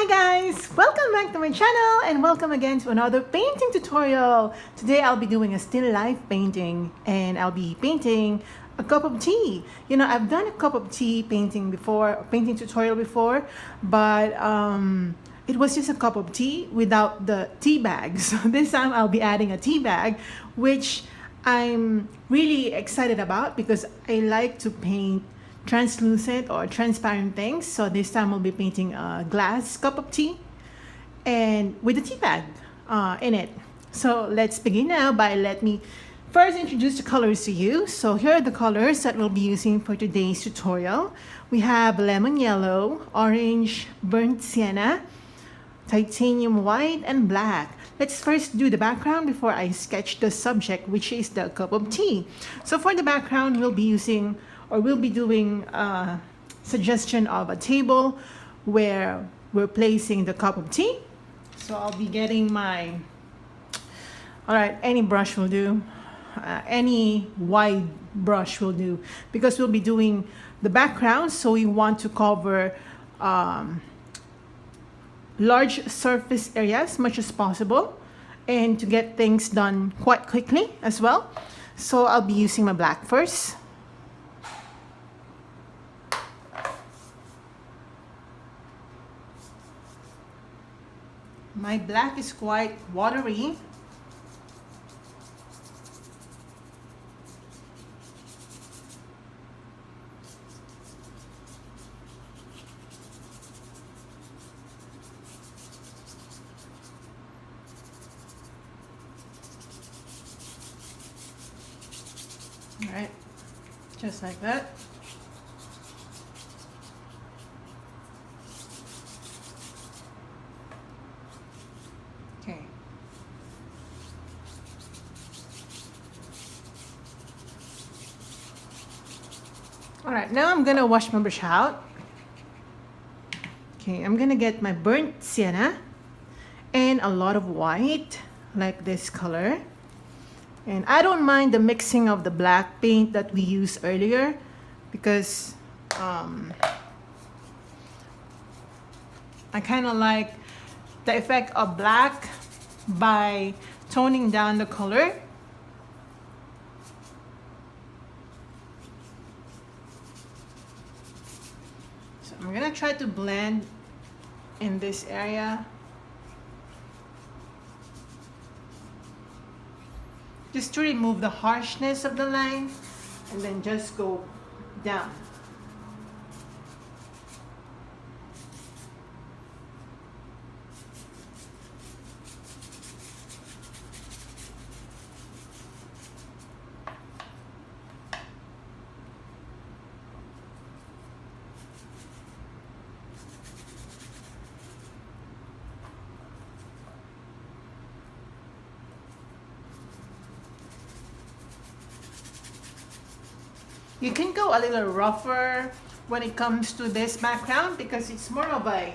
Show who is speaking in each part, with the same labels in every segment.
Speaker 1: Hi guys! Welcome back to my channel and welcome again to another painting tutorial. Today I'll be doing a still life painting and I'll be painting a cup of tea. You know, I've done a cup of tea painting before, a painting tutorial before, but it was just a cup of tea without the tea bag. So this time I'll be adding a tea bag, which I'm really excited about because I like to paint translucent or transparent things. So this time I'll be painting a glass cup of tea and with a tea bag in it. So let's begin now by let me first introduce the colors to you. So here are the colors that we'll be using for today's tutorial. We have lemon yellow, orange, burnt sienna, titanium white, and black. Let's first do the background before I sketch the subject, which is the cup of tea. So for the background, we'll be doing a suggestion of a table where we're placing the cup of tea. So I'll be getting my, any brush will do. Any wide brush will do because we'll be doing the background. So we want to cover large surface areas as much as possible and to get things done quite quickly as well. So I'll be using my black first. My black is quite watery. All right, just like that. Okay. All right, now I'm gonna wash my brush out. Okay, I'm gonna get my burnt sienna and a lot of white, like this color. And I don't mind the mixing of the black paint that we used earlier because I kind of like the effect of black by toning down the color. So I'm gonna try to blend in this area. Just to remove the harshness of the line and then just go down. You can go a little rougher when it comes to this background because it's more of a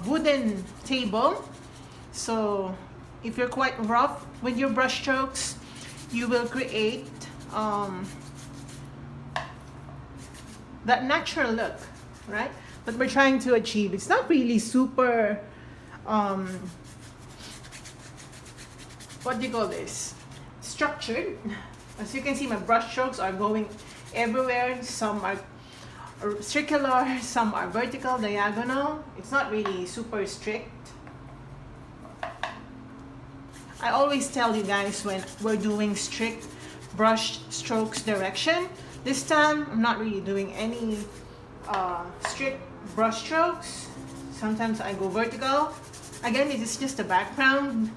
Speaker 1: wooden table. So if you're quite rough with your brush strokes, you will create that natural look, right? That we're trying to achieve. It's not really super, what do you call this? Structured. As you can see, my brush strokes are going everywhere. Some are circular, some are vertical, diagonal. It's not really super strict. I always tell you guys when we're doing strict brush strokes direction. This time I'm not really doing any strict brush strokes. Sometimes I go vertical. Again, it is just a background.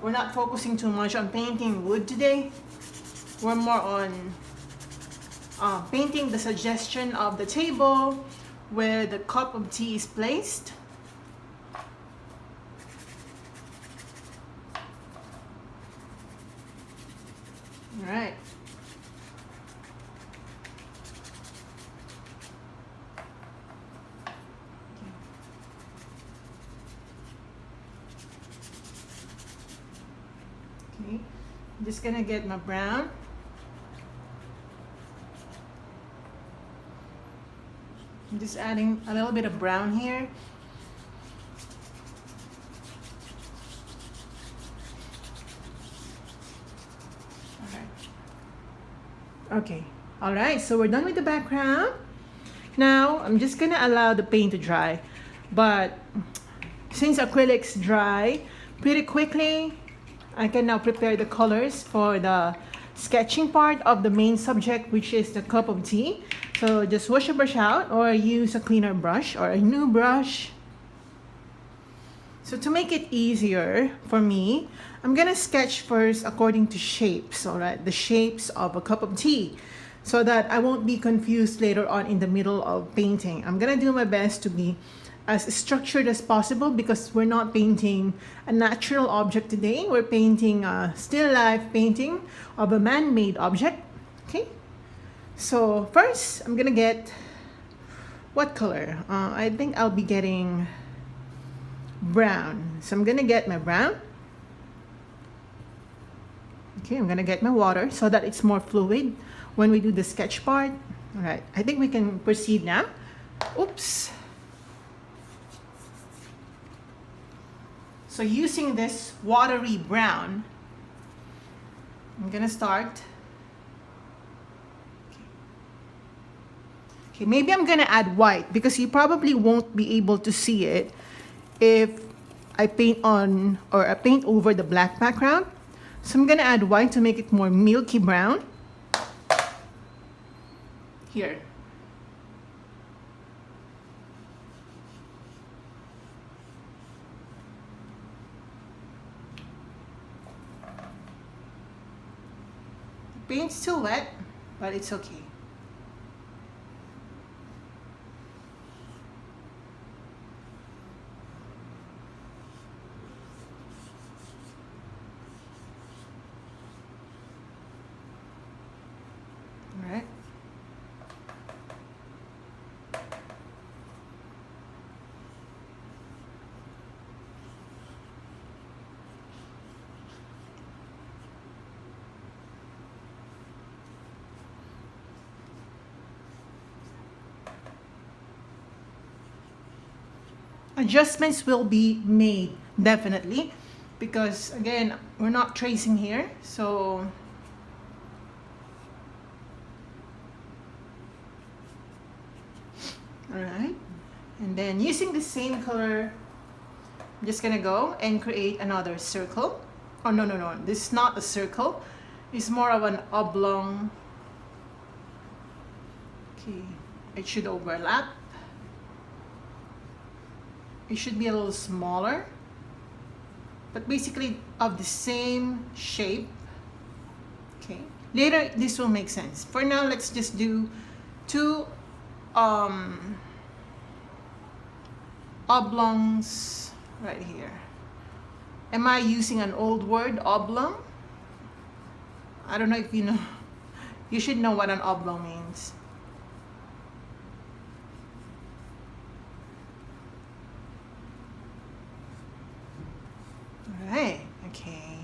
Speaker 1: We're not focusing too much on painting wood today. We're more on painting the suggestion of the table where the cup of tea is placed. All right. Okay, I'm just gonna get my brown. I'm just adding a little bit of brown here. Okay, all right, so we're done with the background. Now, I'm just gonna allow the paint to dry. But since acrylics dry pretty quickly, I can now prepare the colors for the sketching part of the main subject, which is the cup of tea. So just wash your brush out or use a cleaner brush or a new brush. So to make it easier for me, I'm gonna sketch first according to shapes, all right? The shapes of a cup of tea, so that I won't be confused later on in the middle of painting. I'm gonna do my best to be as structured as possible because we're not painting a natural object today. We're painting a still life painting of a man-made object, okay? So first, I'm gonna get, what color? I think I'll be getting brown. So I'm gonna get my brown. Okay, I'm gonna get my water so that it's more fluid when we do the sketch part. All right, I think we can proceed now. Oops. So using this watery brown, I'm gonna start. Okay, maybe I'm gonna add white because you probably won't be able to see it if I paint on or I paint over the black background. So I'm gonna add white to make it more milky brown. Here. The paint's still wet, but it's okay. All right. Adjustments will be made definitely because again we're not tracing here, so all right, and then using the same color I'm just gonna go and create another circle. Oh no, this is not a circle, it's more of an oblong. Okay, it should overlap. It should be a little smaller, but basically of the same shape. Okay, later this will make sense. For now, let's just do two oblongs right here. Am I using an old word, oblong? I don't know if you know. You should know what an oblong means. Right, okay.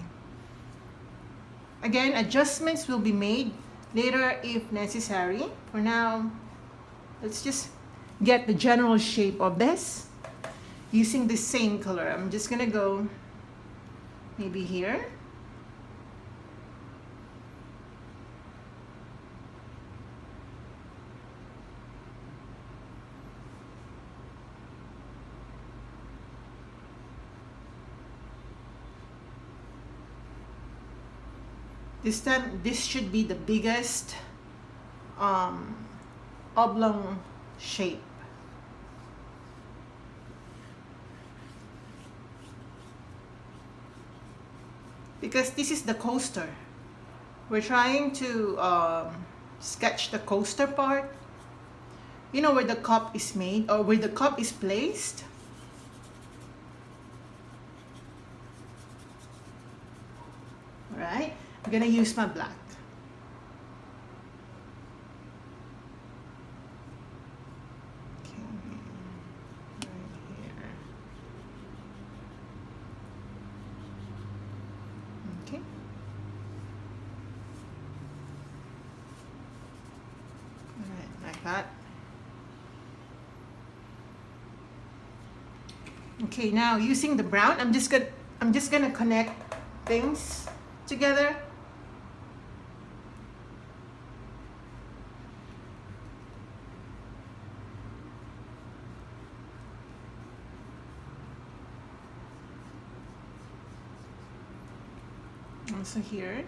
Speaker 1: Again, adjustments will be made later if necessary. For now, let's just get the general shape of this using the same color. I'm just gonna go maybe here. This time, this should be the biggest oblong shape. Because this is the coaster. We're trying to sketch the coaster part. You know where the cup is made or where the cup is placed? All right. I'm gonna use my black. Okay, right here. Okay. All right, like that. Okay, now using the brown, I'm just gonna connect things together. Also here.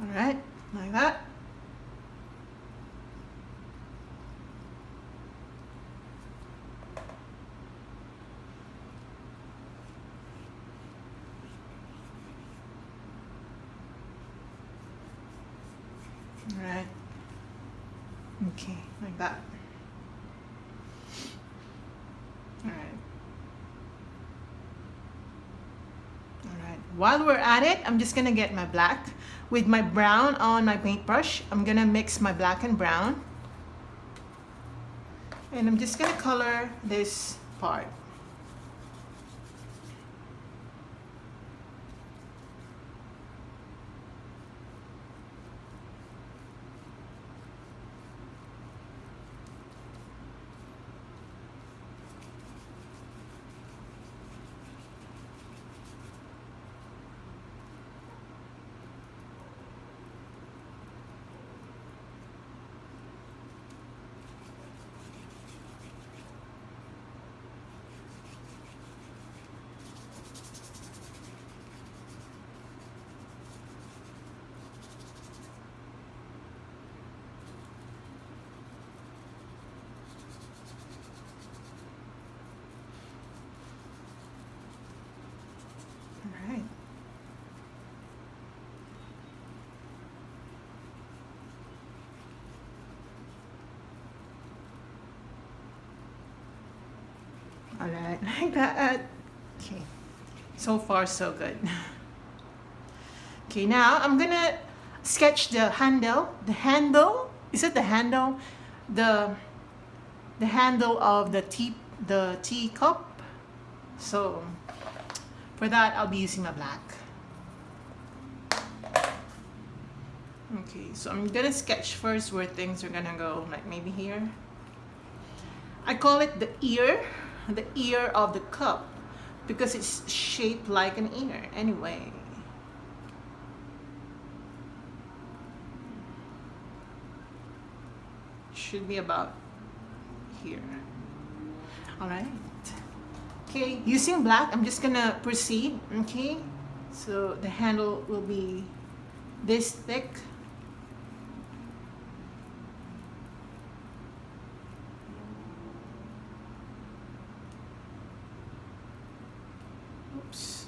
Speaker 1: All right, like that. All right. Okay, like that. All right. All right. While we're at it, I'm just gonna get my black. With my brown on my paintbrush, I'm gonna mix my black and brown. And I'm just gonna color this part. All right. All right, like that. Okay, so far so good. Okay, now I'm gonna sketch the handle. The handle, is it the handle? The handle of the teacup. So for that, I'll be using my black. Okay, so I'm gonna sketch first where things are gonna go, like maybe here. I call it the ear of the cup, because it's shaped like an ear anyway. Should be about here. All right. Okay, using black, I'm just gonna proceed. Okay, so the handle will be this thick. Oops.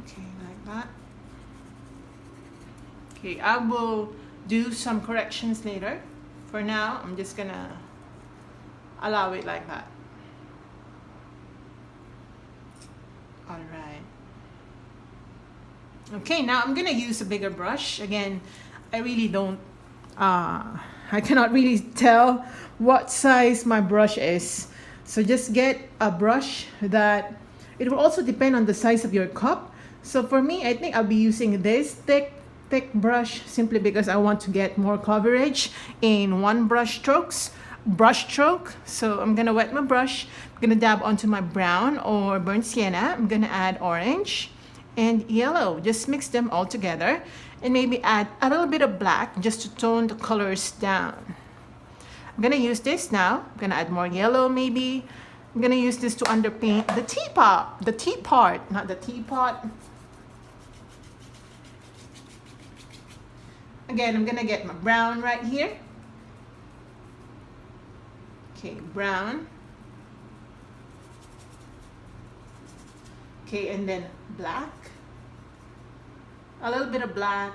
Speaker 1: Okay, like that. Okay, I will do some corrections later. For now, I'm just gonna allow it like that. All right. Okay, now I'm gonna use a bigger brush. Again, I really don't, I cannot really tell what size my brush is. So just get a brush that, it will also depend on the size of your cup. So for me, I think I'll be using this thick brush simply because I want to get more coverage in one brush stroke. So I'm gonna wet my brush. I'm gonna dab onto my brown or burnt sienna. I'm gonna add orange and yellow. Just mix them all together and maybe add a little bit of black just to tone the colors down. I'm gonna use this now. I'm gonna add more yellow maybe. I'm gonna use this to underpaint the teapot, not the teapot. Again, I'm gonna get my brown right here. Okay, brown. Okay, and then black. A little bit of black.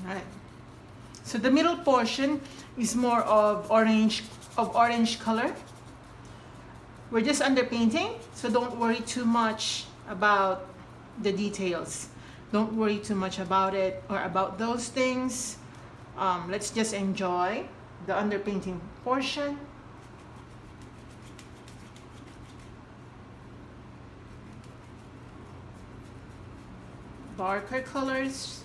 Speaker 1: Right. So the middle portion is more of orange color. We're just underpainting, so don't worry too much about the details. Don't worry too much about it or about those things. Let's just enjoy the underpainting portion. Darker colors.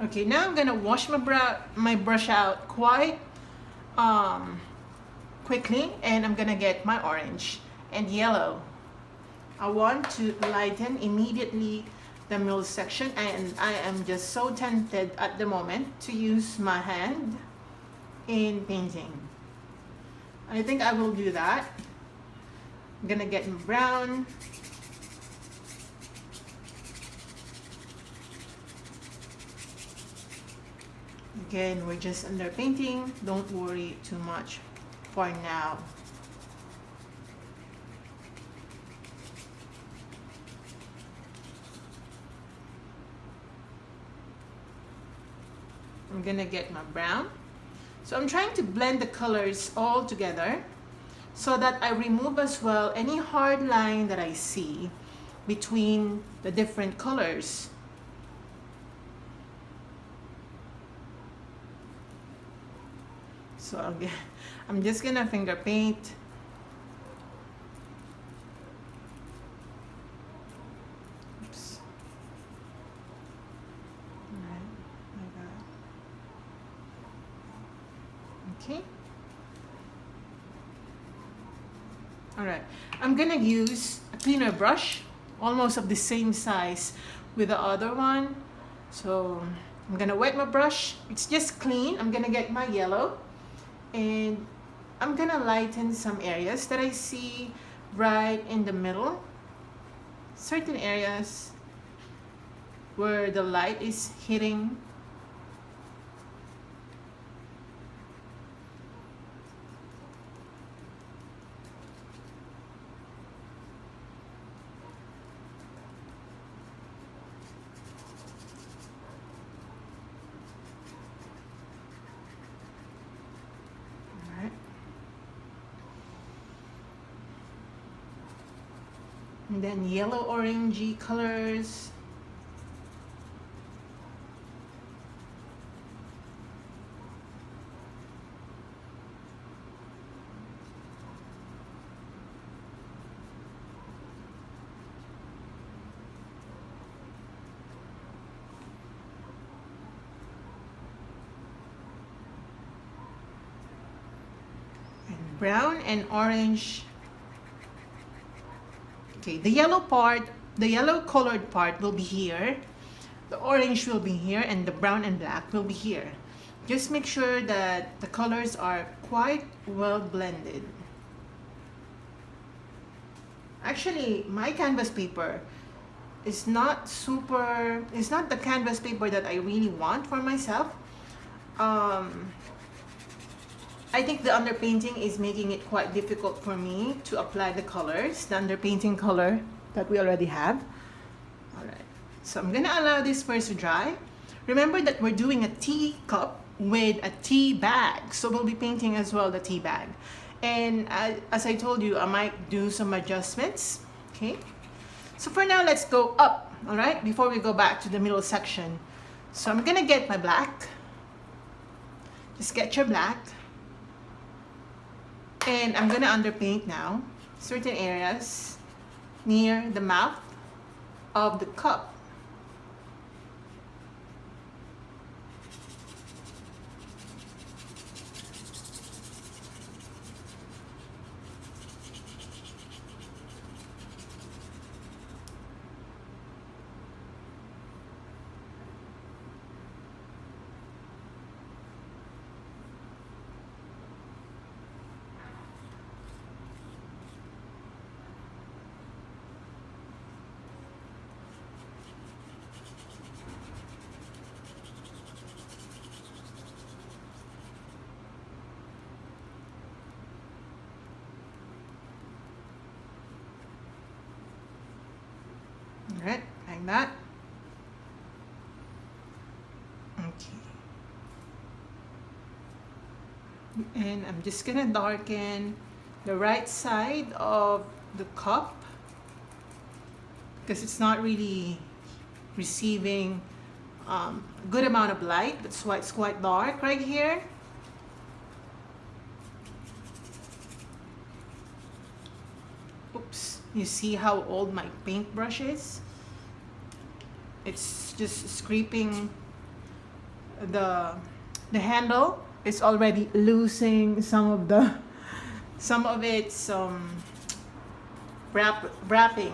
Speaker 1: Okay, now I'm gonna wash my brush out quite quickly, and I'm gonna get my orange and yellow. I want to lighten immediately the middle section, and I am just so tempted at the moment to use my hand in painting. I think I will do that. I'm gonna get my brown. Again, we're just underpainting. Don't worry too much for now. I'm gonna get my brown. So I'm trying to blend the colors all together so that I remove as well any hard line that I see between the different colors. So I'm just gonna finger paint. Oops. Right, like that. Okay. All right. I'm gonna use a cleaner brush, almost of the same size with the other one. So I'm gonna wet my brush. It's just clean. I'm gonna get my yellow. And I'm gonna lighten some areas that I see right in the middle. Certain areas where the light is hitting. And then yellow orangey colors. And brown and orange. Okay, the yellow colored part will be here, the orange will be here, and the brown and black will be here. Just make sure that the colors are quite well blended. Actually, my canvas paper is not the canvas paper that I really want for myself. I think the underpainting is making it quite difficult for me to apply the colors, the underpainting color that we already have. All right, so I'm gonna allow this first to dry. Remember that we're doing a tea cup with a tea bag, so we'll be painting as well the tea bag. And as I told you, I might do some adjustments, okay? So for now, let's go up, all right, before we go back to the middle section. So I'm gonna get my black. Just get your black. And I'm gonna underpaint now certain areas near the mouth of the cup. that. Okay. And I'm just gonna darken the right side of the cup because it's not really receiving a good amount of light. That's why it's quite dark right here. Oops, you see how old my paintbrush is? It's just scraping the handle. It's already losing some of its wrapping.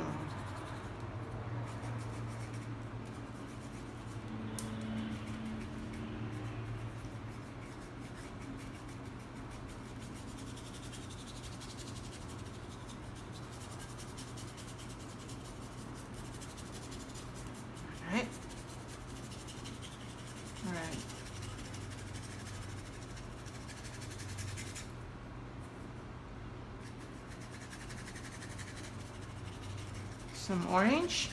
Speaker 1: Alright. Alright. Some orange.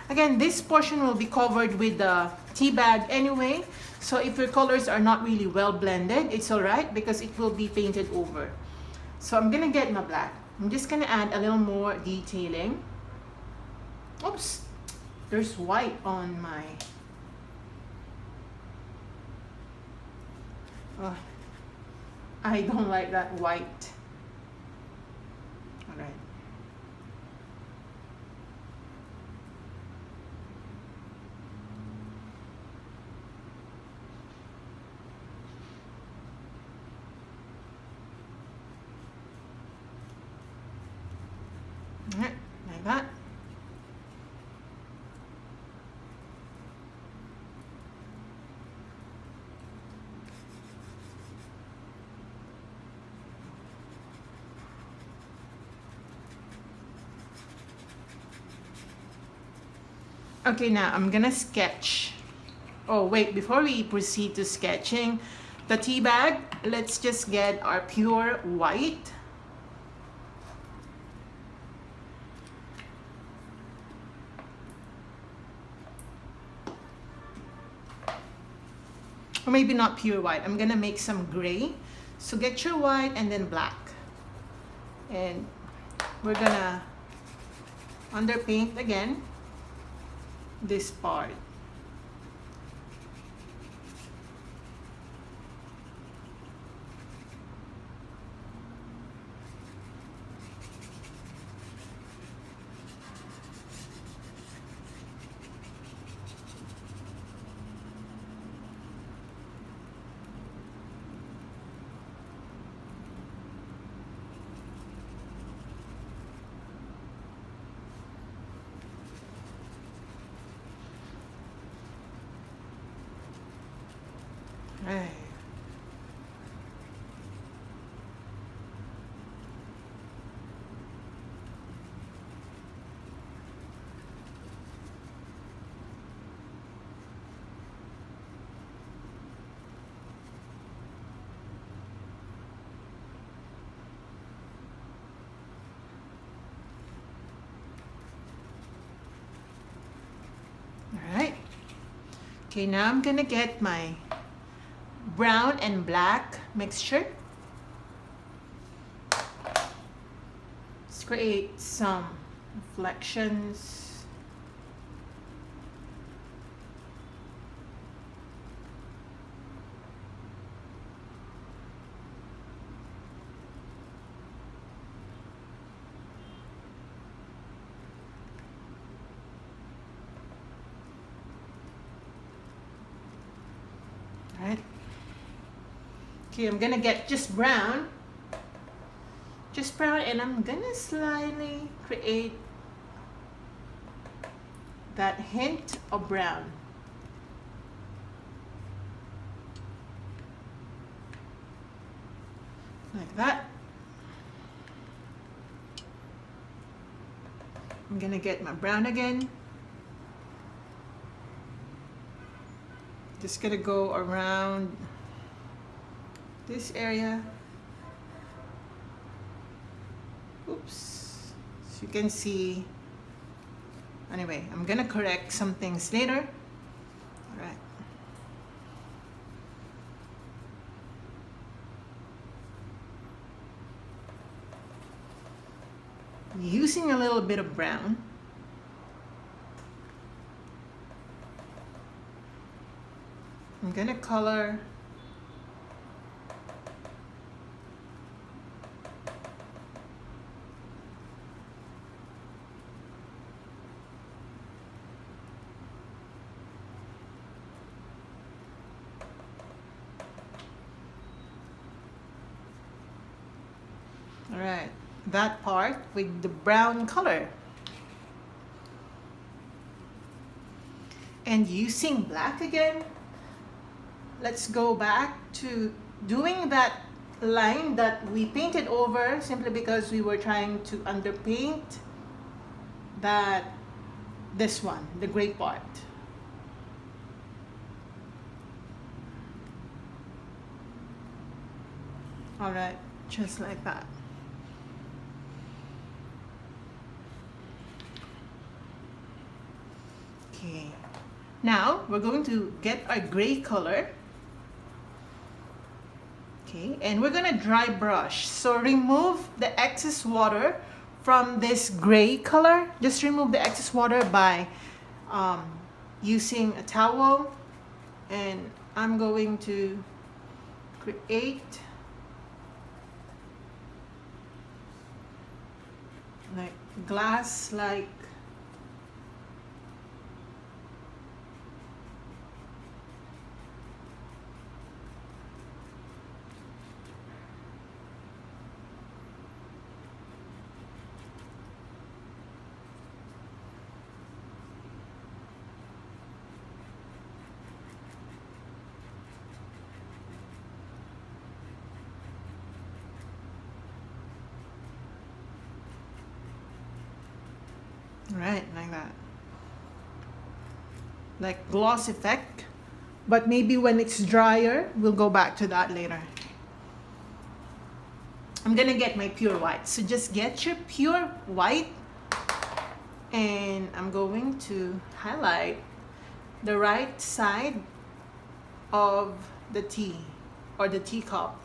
Speaker 1: Again, this portion will be covered with the tea bag anyway, so if your colors are not really well blended, it's alright because it will be painted over. So I'm gonna get my black. I'm just gonna add a little more detailing. Oops, there's white on my... Oh, I don't like that white. Alright. Alright, like that. Okay, now I'm gonna sketch. Oh wait, before we proceed to sketching the tea bag, let's just get our pure white. Or maybe not pure white. I'm gonna make some gray. So get your white and then black. And we're gonna underpaint again this part. Right. All right. Okay, now I'm gonna get my brown and black mixture. Let's create some reflections. All right. Okay, I'm gonna get just brown, and I'm gonna slightly create that hint of brown. Like that. I'm gonna get my brown again. Just gonna go around this area. Oops. So you can see Anyway, I'm gonna correct some things later. All right. Using a little bit of brown. I'm gonna color all right, that part with the brown color. And using black again, let's go back to doing that line that we painted over simply because we were trying to underpaint this one, the gray part. All right, just like that. Okay, now we're going to get our gray color. Okay, and we're gonna dry brush. So remove the excess water from this gray color. Just remove the excess water by using a towel, and I'm going to create like glass like right, like that. Like gloss effect. But maybe when it's drier, we'll go back to that later. I'm gonna get my pure white. So just get your pure white, and I'm going to highlight the right side of the tea or the teacup.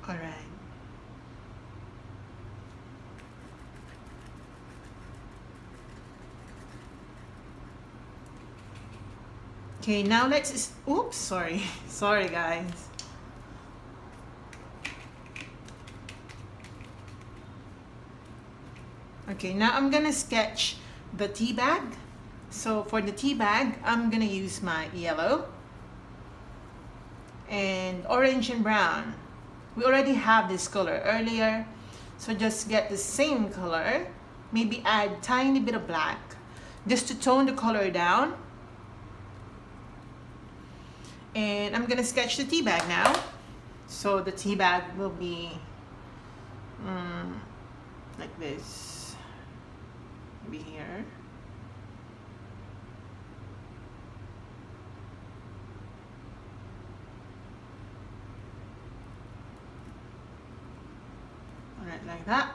Speaker 1: All right. Okay, now let's, oops, sorry. Sorry, guys. Okay, now I'm gonna sketch the tea bag. So for the tea bag, I'm gonna use my yellow and orange and brown. We already have this color earlier, so just get the same color, maybe add tiny bit of black just to tone the color down. And I'm gonna sketch the tea bag now. So the tea bag will be like this, maybe here. All right, like that.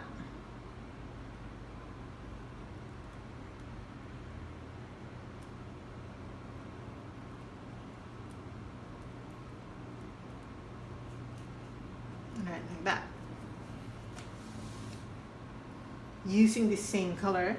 Speaker 1: All right, like that. Using the same color.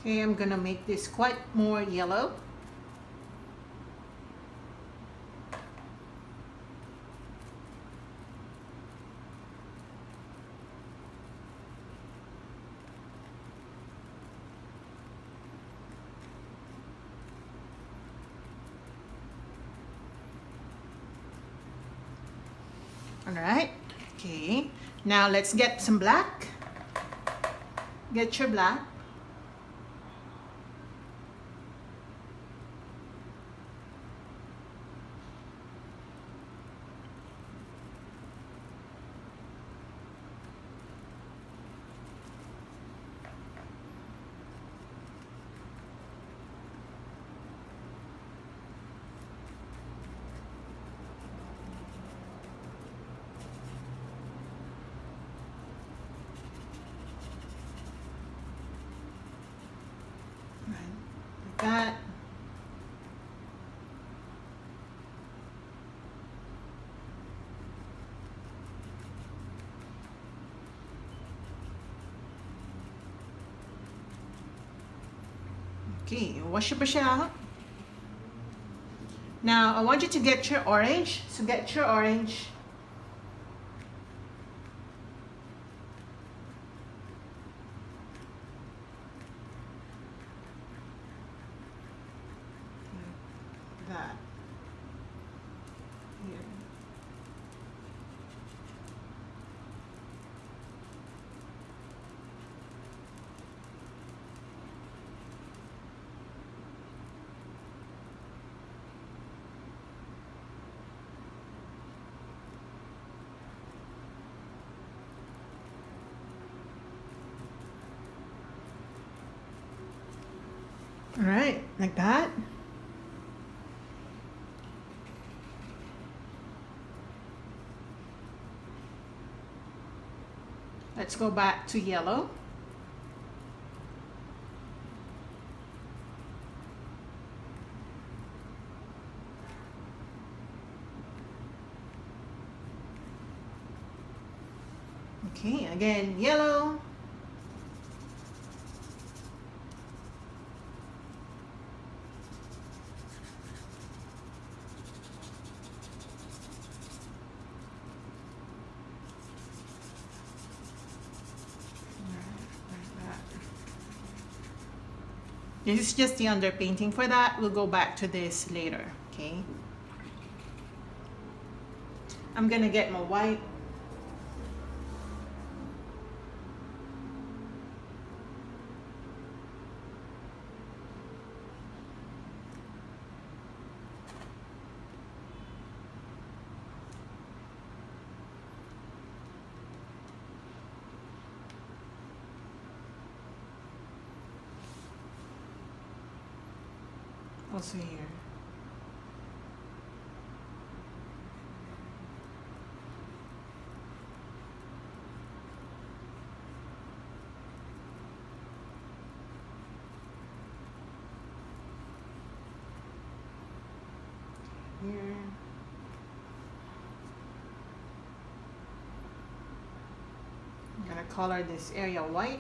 Speaker 1: Okay, I'm gonna make this quite more yellow. All right, okay. Now let's get some black. Get your black. Like that. Okay, wash your brush out. Now I want you to get your orange. So get your orange. Like that. Here. All right, like that. Let's go back to yellow. Okay, again, yellow. This is just the underpainting for that. We'll go back to this later, okay? I'm gonna get my white. Also here. Here. I'm gonna color this area white.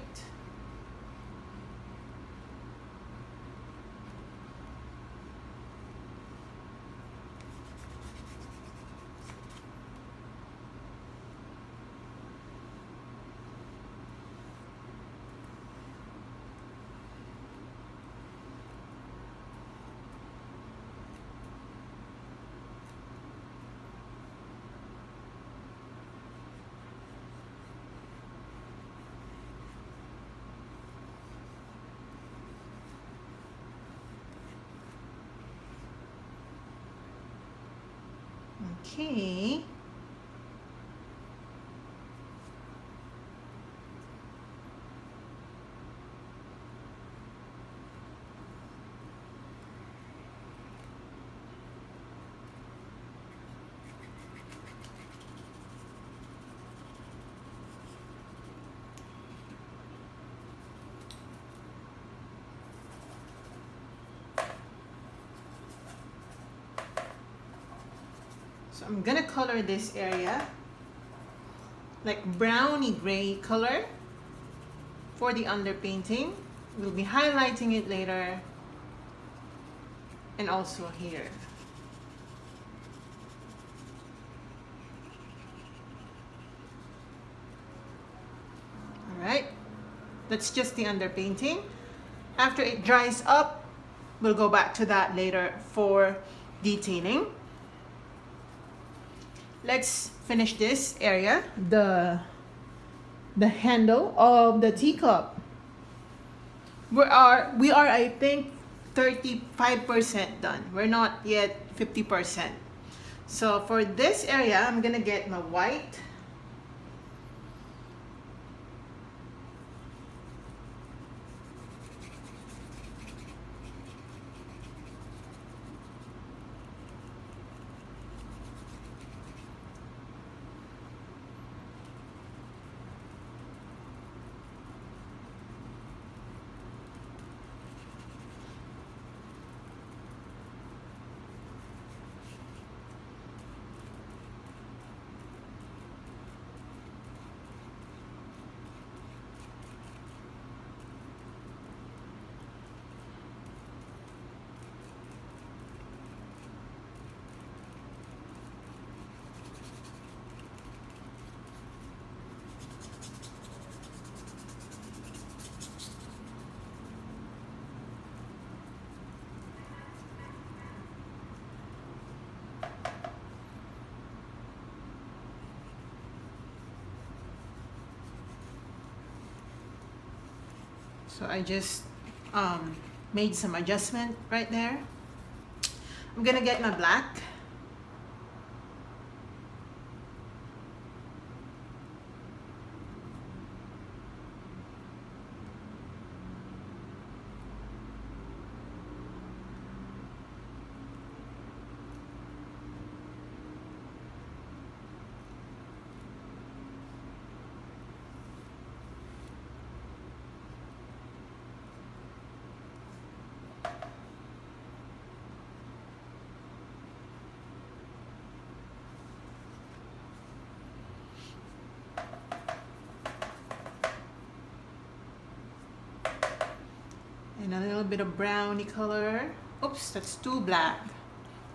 Speaker 1: Okay. So I'm gonna color this area like browny gray color for the underpainting. We'll be highlighting it later, and also here. All right, that's just the underpainting. After it dries up, we'll go back to that later for detailing. Let's finish this area, the handle of the teacup. We are I think 35% done. We're not yet 50%. So for this area, I'm gonna get my white. So I just made some adjustment right there. I'm gonna get my black. And a little bit of browny color. Oops, that's too black.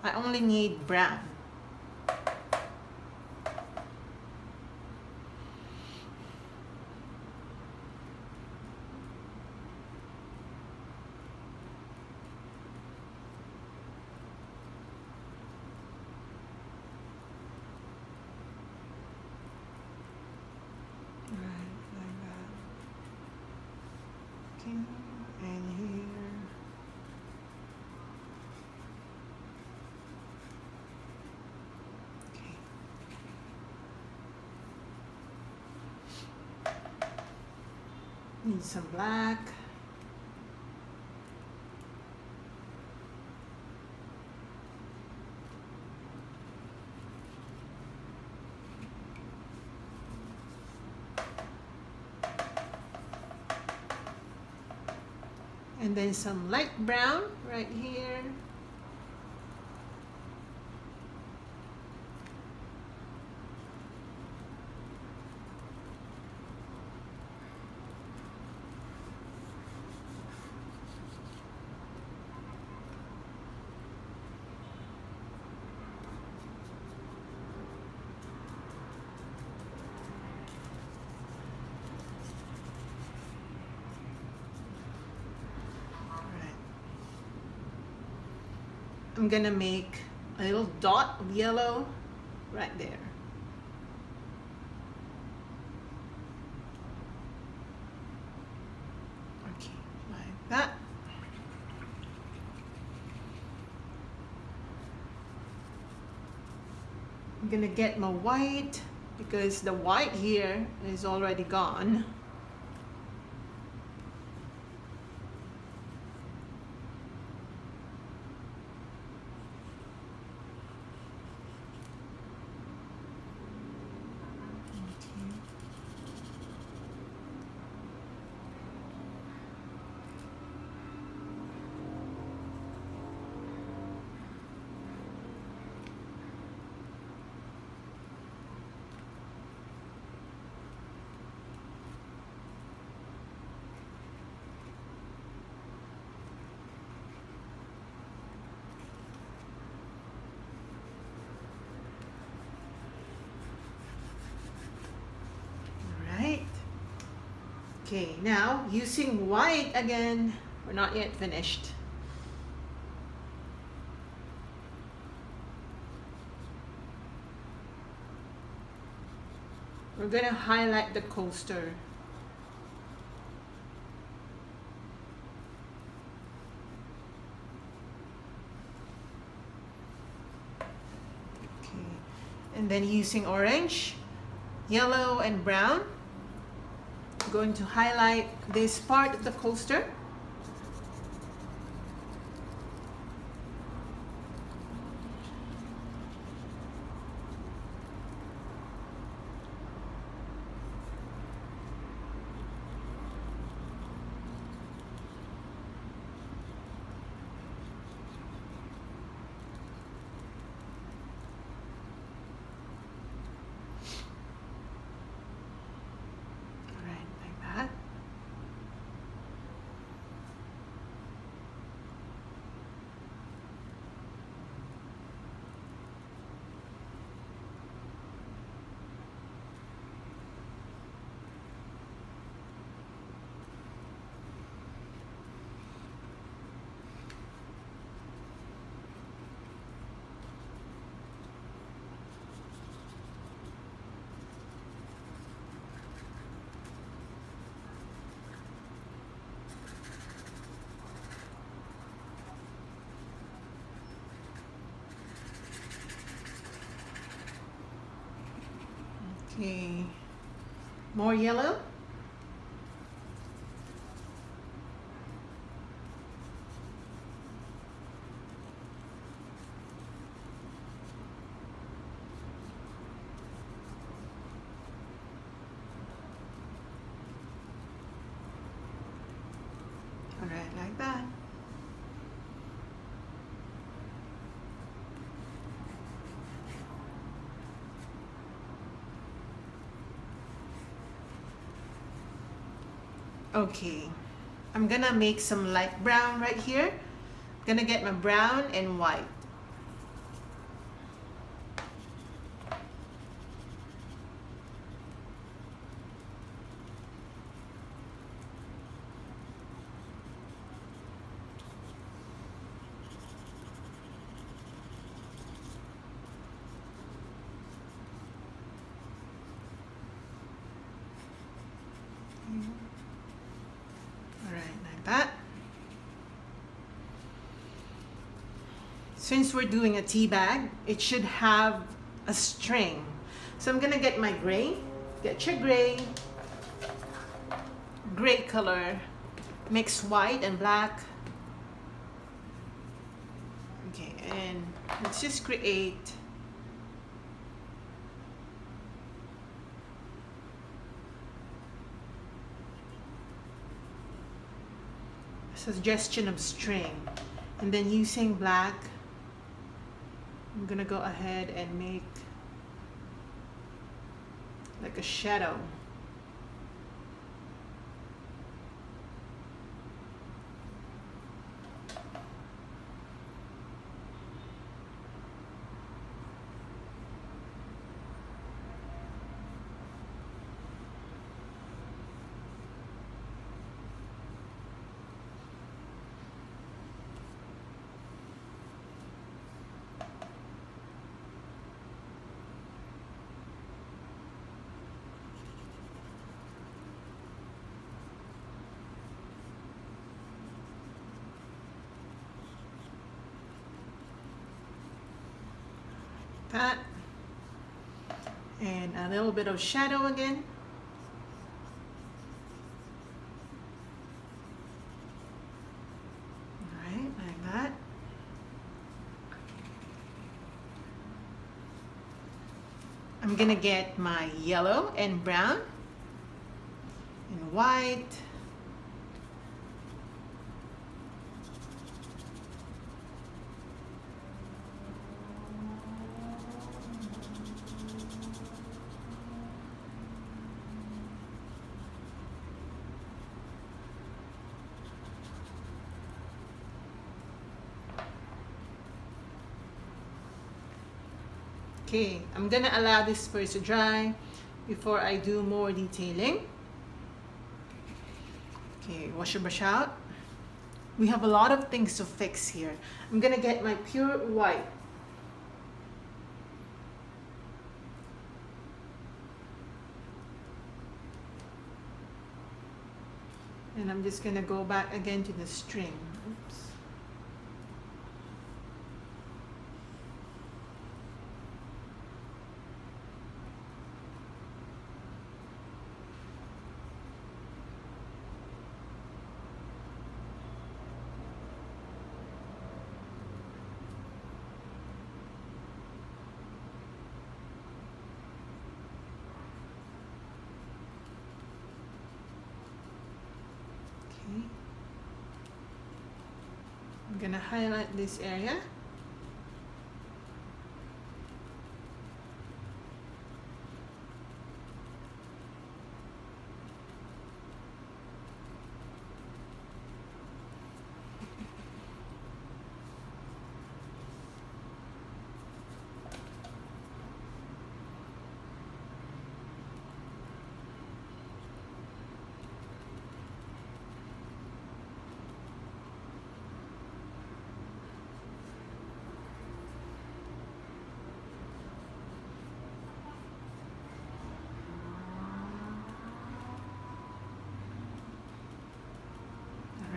Speaker 1: I only need brown. Right, like that. Okay, and here. Okay. Need some black. And then some light brown right here. I'm gonna make a little dot of yellow right there. Okay, like that. I'm gonna get my white because the white here is already gone. Okay, now using white again, we're not yet finished. We're gonna highlight the coaster. Okay, and then using orange, yellow, and brown, I'm going to highlight this part of the coaster. Okay, more yellow. All right, like that. Okay, I'm gonna make some light brown right here. I'm gonna get my brown and white. All right, like that. Since we're doing a tea bag, it should have a string. So I'm gonna get my gray. Get your gray color, mix white and black. Okay, and let's just create a suggestion of string. And then using black, I'm gonna go ahead and make like a shadow. That, and a little bit of shadow again. All right, like that. I'm gonna get my yellow and brown and white. Okay, I'm gonna allow this first to dry before I do more detailing. Okay, wash your brush out. We have a lot of things to fix here. I'm gonna get my pure white. And I'm just gonna go back again to the string. Oops. I'm gonna highlight this area.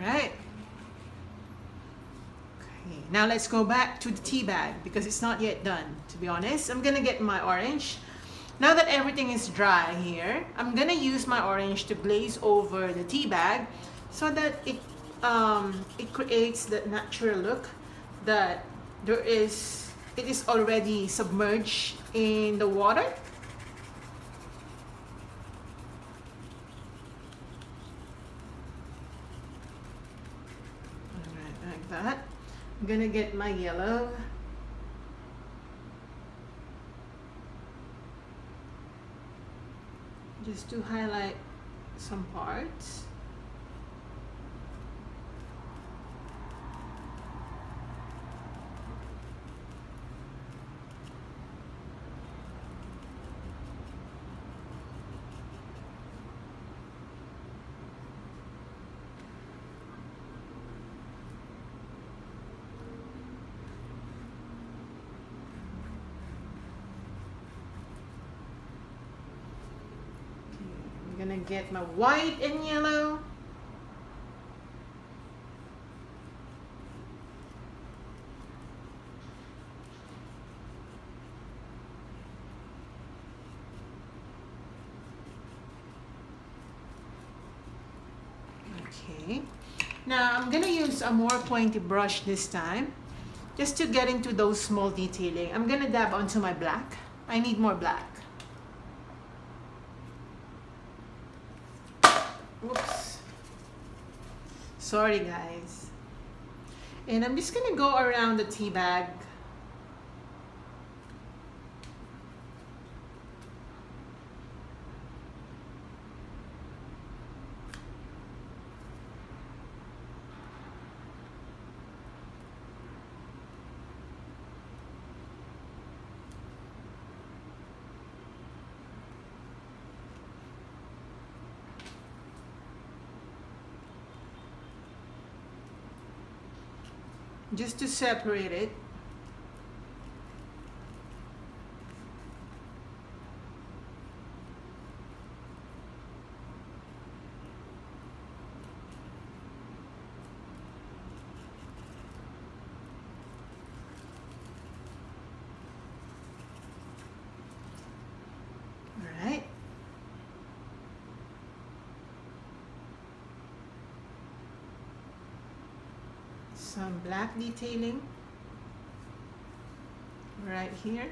Speaker 1: Right. Okay, now let's go back to the tea bag because it's not yet done, to be honest. I'm gonna get my orange. Now that everything is dry here, I'm gonna use my orange to glaze over the tea bag so that it creates the natural look that it is already submerged in the water. Like that. I'm gonna get my yellow. Just to highlight some parts. I'm gonna get my white and yellow. Okay, now I'm gonna use a more pointy brush this time just to get into those small detailing. I'm gonna dab onto my black. I need more black. Oops. Sorry guys. And I'm just gonna go around the tea bag. Just to separate it. All right. Some black detailing right here.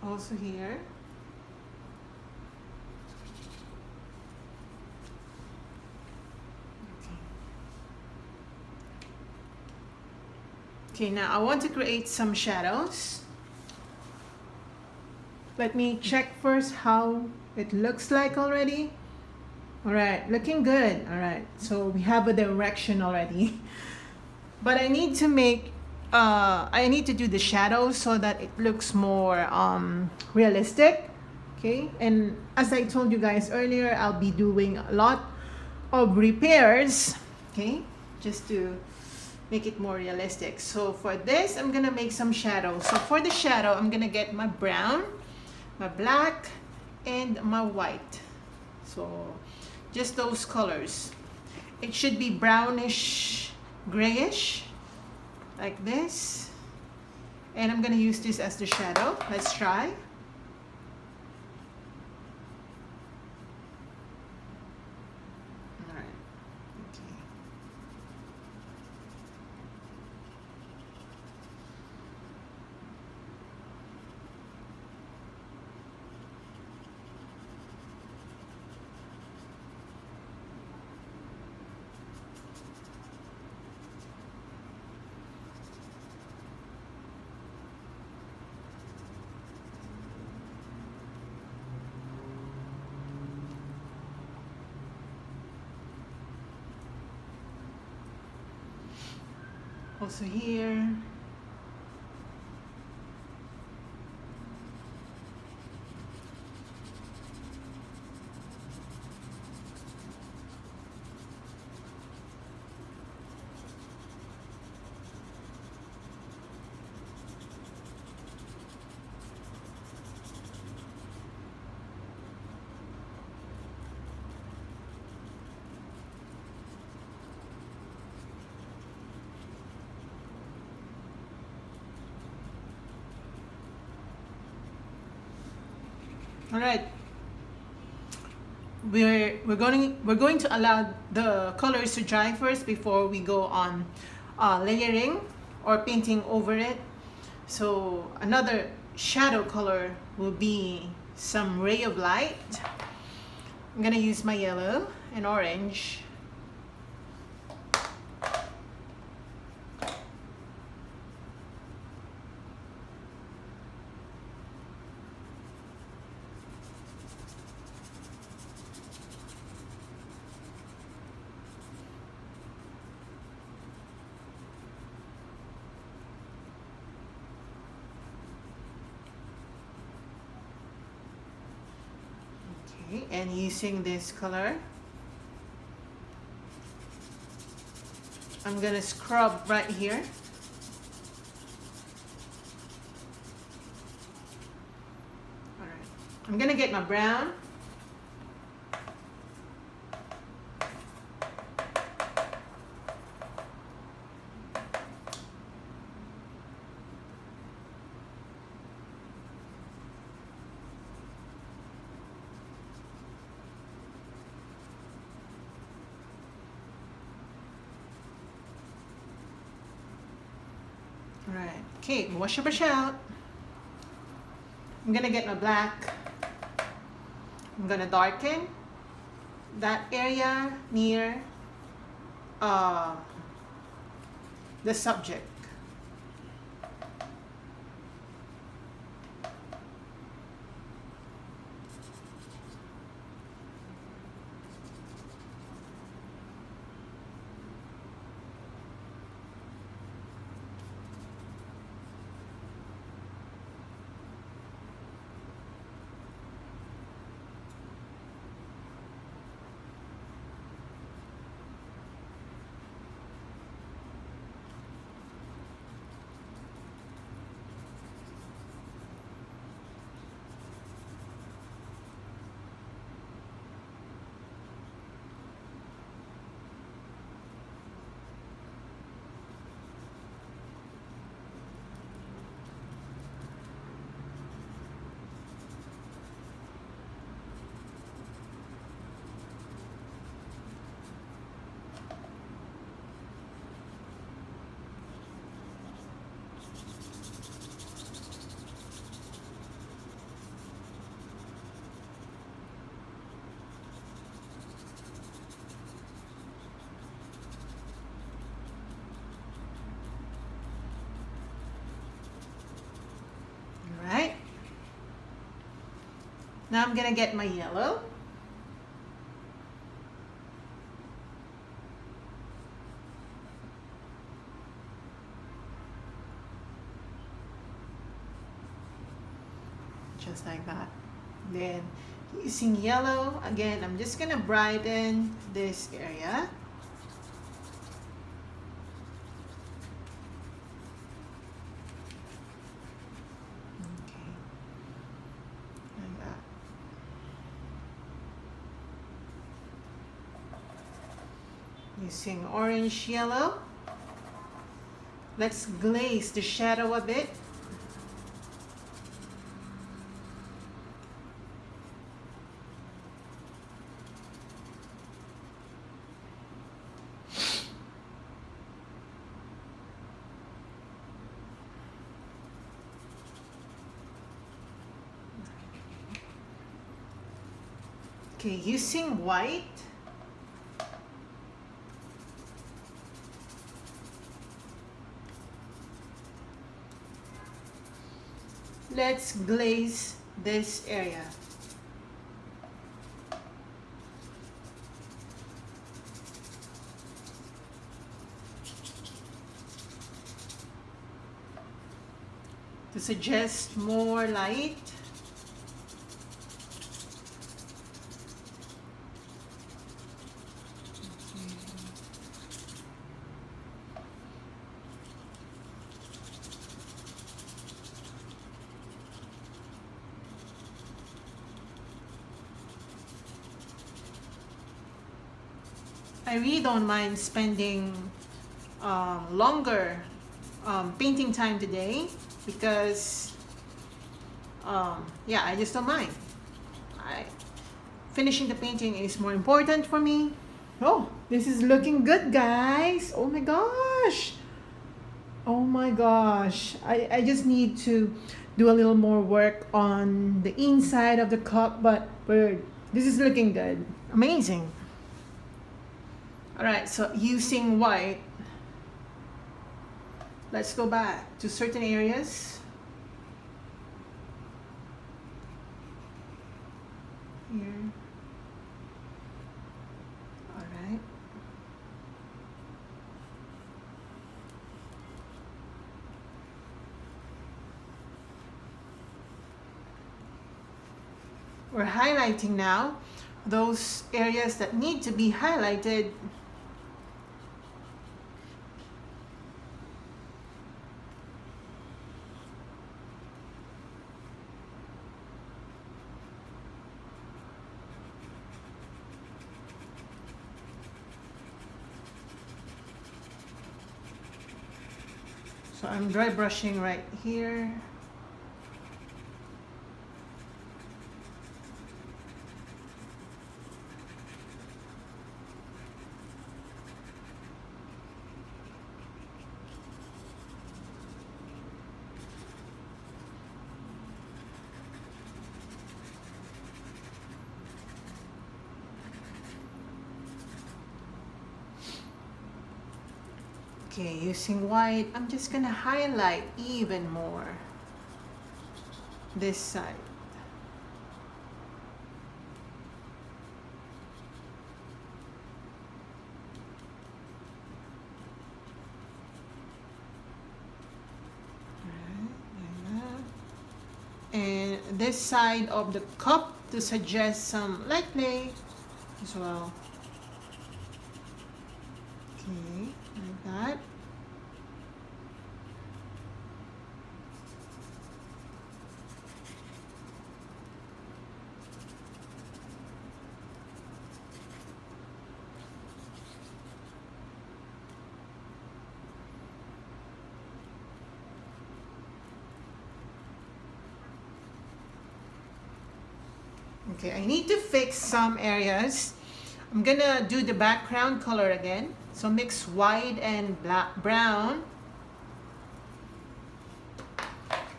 Speaker 1: Also here. Okay, now I want to create some shadows. Let me check first how it looks like already. All right, looking good. All right, so we have a direction already. But I need to do the shadows so that it looks more realistic. Okay, and as I told you guys earlier, I'll be doing a lot of repairs. Okay, just to make it more realistic. So for this, I'm gonna make some shadows. So for the shadow, I'm gonna get my brown, my black, and my white. So just those colors. It should be brownish, grayish, like this. And I'm gonna use this as the shadow. Let's try. All right. Okay. Also here. All right. We're going to allow the colors to dry first before we go on layering or painting over it. So another shadow color will be some ray of light. I'm gonna use my yellow and orange. Okay, and using this color, I'm gonna scrub right here. All right, I'm gonna get my brown. All right, okay, wash your brush out. I'm gonna get my black. I'm gonna darken that area near the subject. Now I'm gonna get my yellow. Just like that. Then using yellow, again, I'm just gonna brighten this area. Okay. Like that. Using orange yellow, let's glaze the shadow a bit. Okay, using white, let's glaze this area. To suggest more light. I really don't mind spending longer painting time today because yeah, I just don't mind. Finishing the painting is more important for me. Oh, this is looking good, guys. Oh my gosh. Oh my gosh. I just need to do a little more work on the inside of the cup, but this is looking good. Amazing. All right, so using white, let's go back to certain areas. Here. All right. We're highlighting now those areas that need to be highlighted. So I'm dry brushing right here. Okay, using white, I'm just gonna highlight even more this side. And this side of the cup to suggest some light play as well. Okay, like that. Okay, I need to fix some areas. I'm gonna do the background color again. So mix white and black, brown.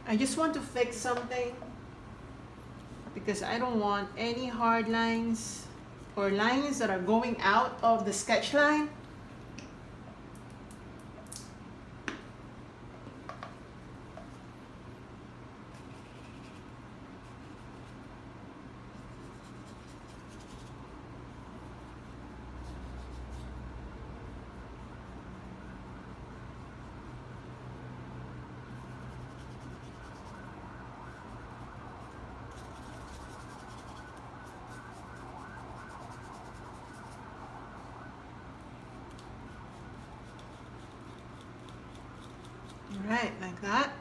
Speaker 1: I just want to fix something because I don't want any hard lines or lines that are going out of the sketch line. Right, like that.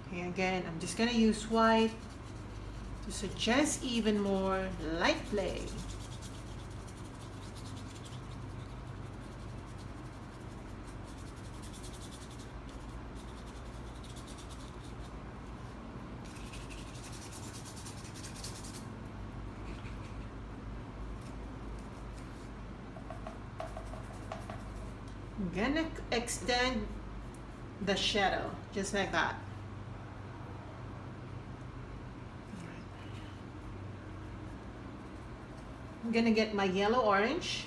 Speaker 1: Okay, again, I'm just gonna use white to suggest even more light play. I'm gonna extend the shadow just like that. I'm gonna get my yellow orange.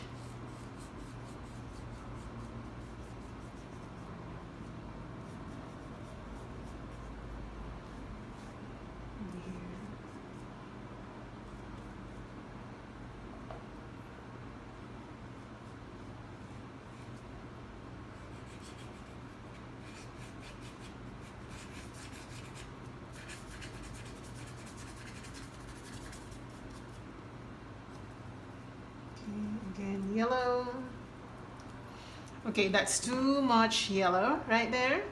Speaker 1: Again, yellow. Okay, that's too much yellow right there.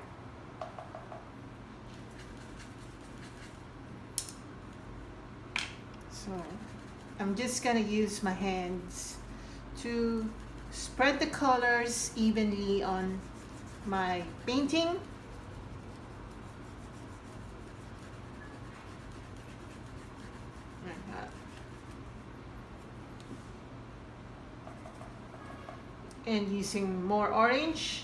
Speaker 1: So I'm just gonna use my hands to spread the colors evenly on my painting. Like that. And using more orange.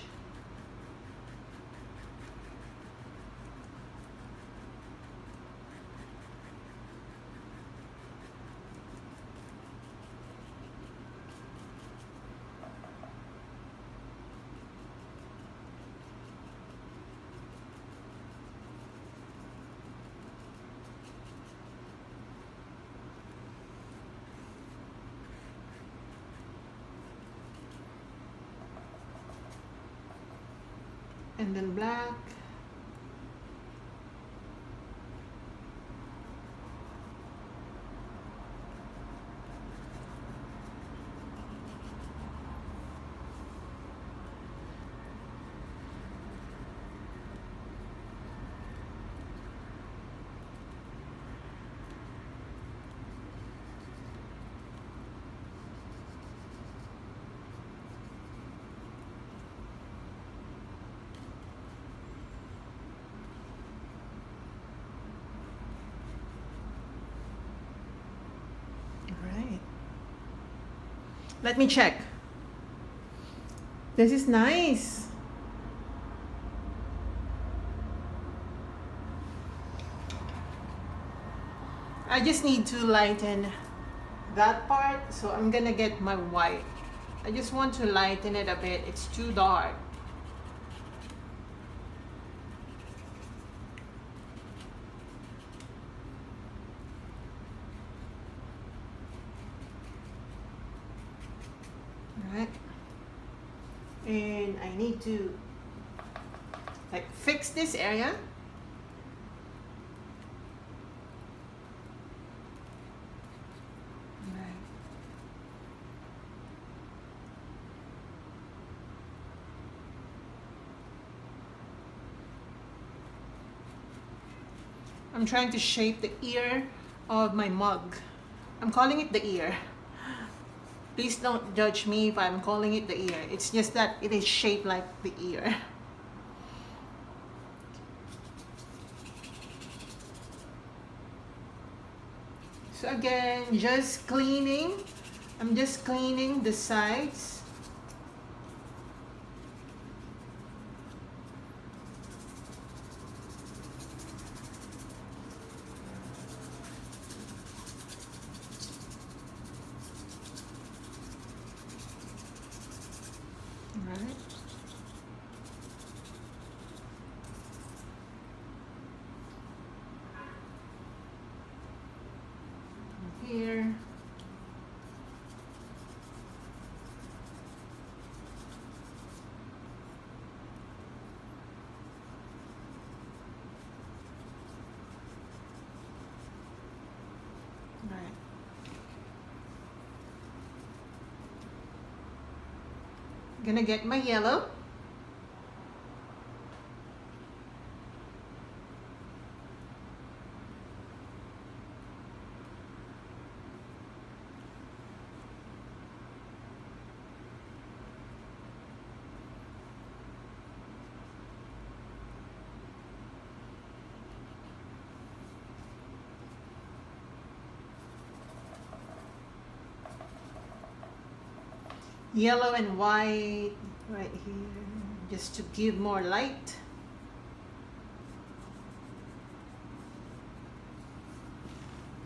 Speaker 1: And then black. Right. Let me check. This is nice. I just need to lighten that part, so I'm gonna get my white. I just want to lighten it a bit. It's too dark. Alright. And I need to like fix this area. I'm trying to shape the ear of my mug. I'm calling it the ear. Please don't judge me if I'm calling it the ear. It's just that it is shaped like the ear. So again, just cleaning. I'm just cleaning the sides. Gonna get my yellow. Yellow and white right here, just to give more light.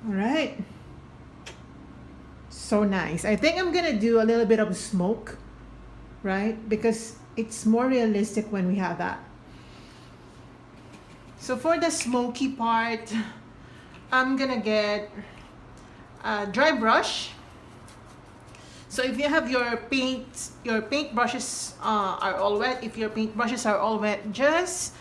Speaker 1: All right, so nice. I think I'm gonna do a little bit of smoke, right? Because it's more realistic when we have that. So for the smoky part, I'm gonna get a dry brush. So if you have your paint brushes are all wet, if your paint brushes are all wet, just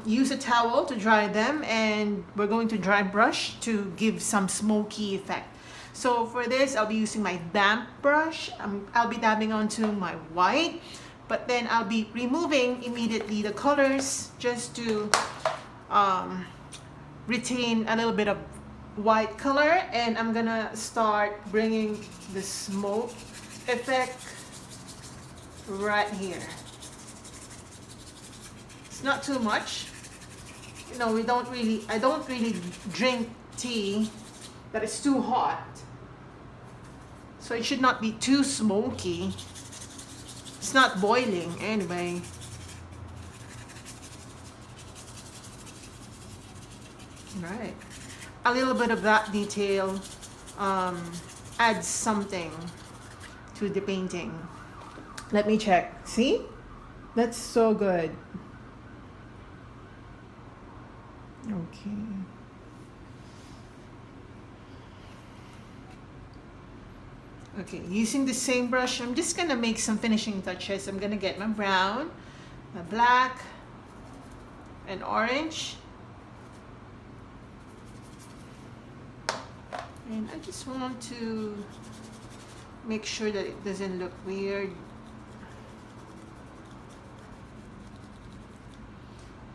Speaker 1: use a towel to dry them, and we're going to dry brush to give some smoky effect. So for this, I'll be using my damp brush. I'll be dabbing onto my white, but then I'll be removing immediately the colors just to retain a little bit of white color, and I'm gonna start bringing the smoke effect right here. It's not too much. You know, I don't really drink tea that is too hot. So it should not be too smoky. It's not boiling anyway. Right. A little bit of that detail adds something to the painting. Let me check. See? That's so good. Okay. Okay, using the same brush, I'm just gonna make some finishing touches. I'm gonna get my brown, my black, and orange. And I just want to make sure that it doesn't look weird.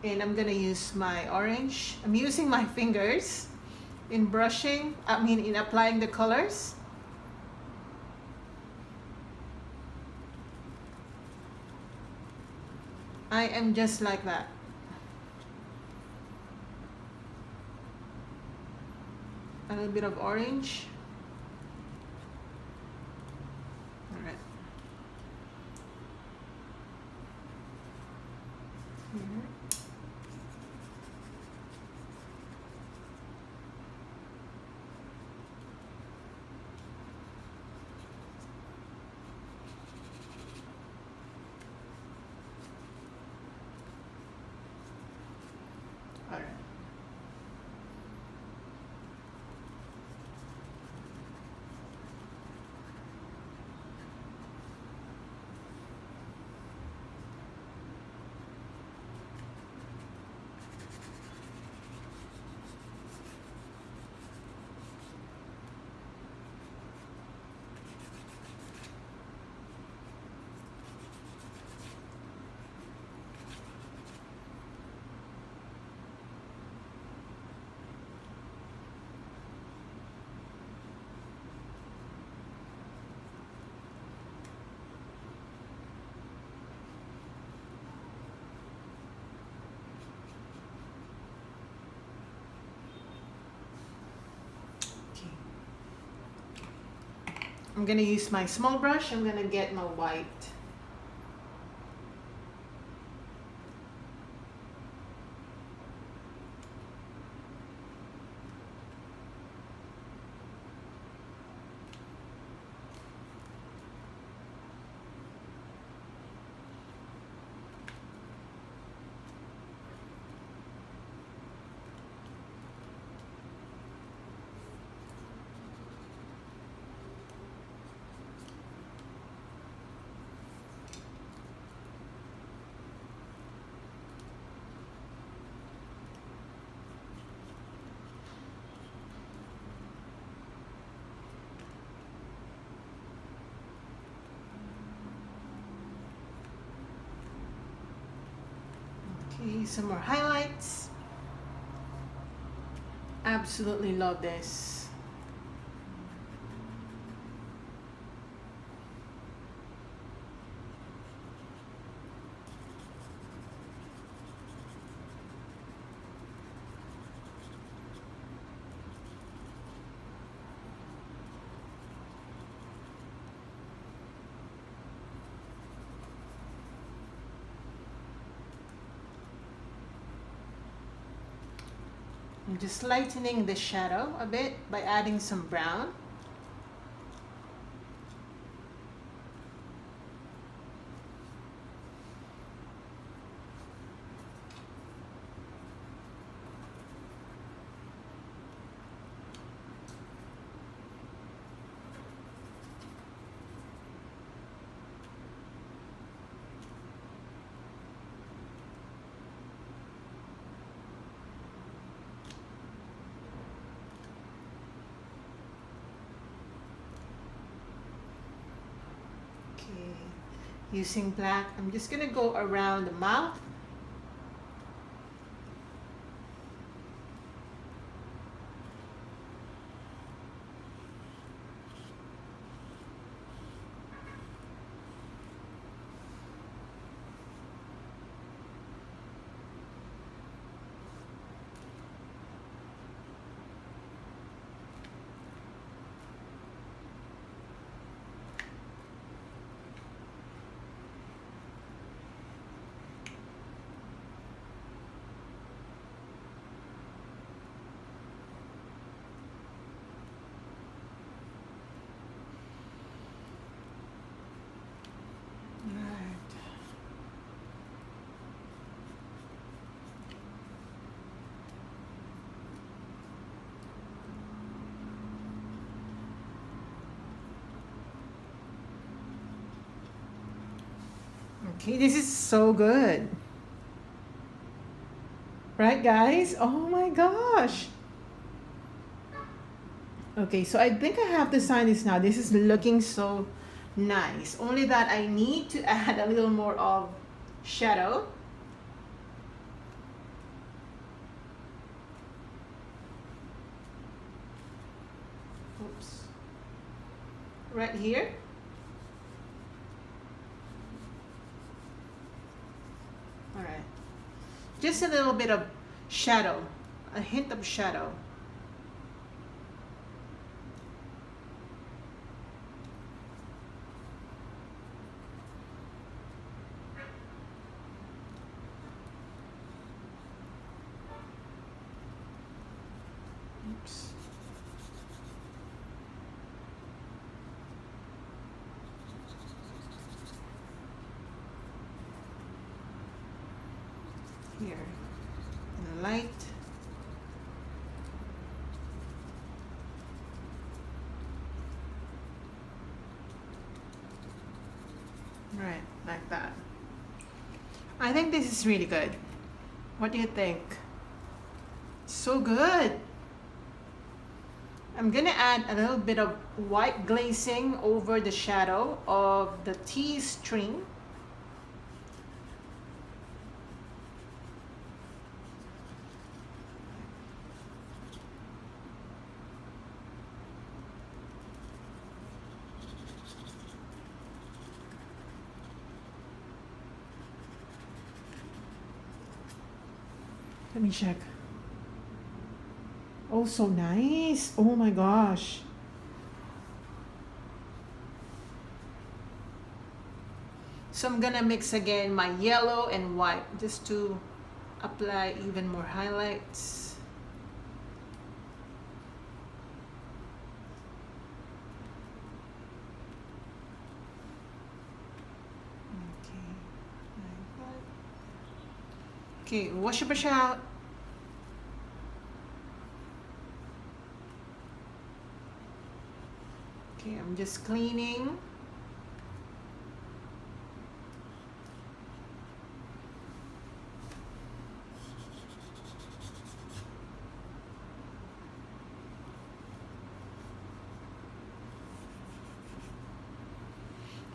Speaker 1: And I'm gonna use my orange. I'm using my fingers in brushing, in applying the colors. I am just like that. A little bit of orange. All right. Here. All right. I'm gonna use my small brush. I'm gonna get my white. Okay, some more highlights. Absolutely love this. I'm just lightening the shadow a bit by adding some brown. Using black, I'm just gonna go around the mouth. Okay, this is so good. Right, guys? Oh my gosh. Okay, so I think I have to sign this now. This is looking so nice. Only that I need to add a little more of shadow. Oops. Right here. All right. Just a little bit of shadow, a hint of shadow. Oops. Here, and light. Right, like that. I think this is really good. What do you think? So good. I'm gonna add a little bit of white glazing over the shadow of the tea string. Let me check. Oh, so nice. Oh my gosh. So I'm gonna mix again my yellow and white just to apply even more highlights. Okay, wash your brush out. Okay, I'm just cleaning.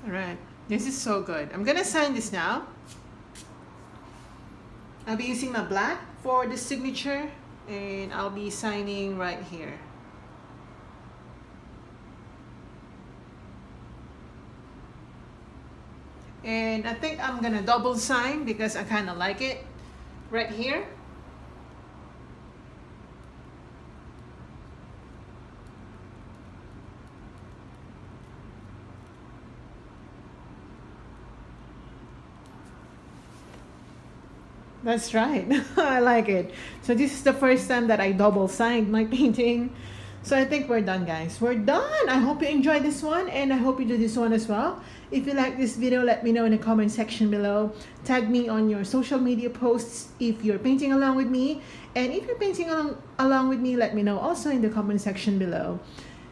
Speaker 1: All right, this is so good. I'm gonna sign this now. I'll be using my black for the signature, and I'll be signing right here. And I think I'm gonna double sign because I kind of like it right here. That's right. I like it. So this is the first time that I double signed my painting. So I think we're done, guys. We're done. I hope you enjoyed this one, and I hope you do this one as well. If you like this video, let me know in the comment section below. Tag me on your social media posts if you're painting along with me. And if you're painting along with me, let me know also in the comment section below.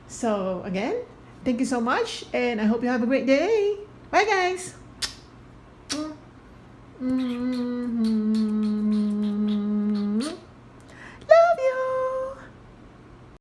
Speaker 1: So again, thank you so much, and I hope you have a great day. Bye, guys. Mm-hmm.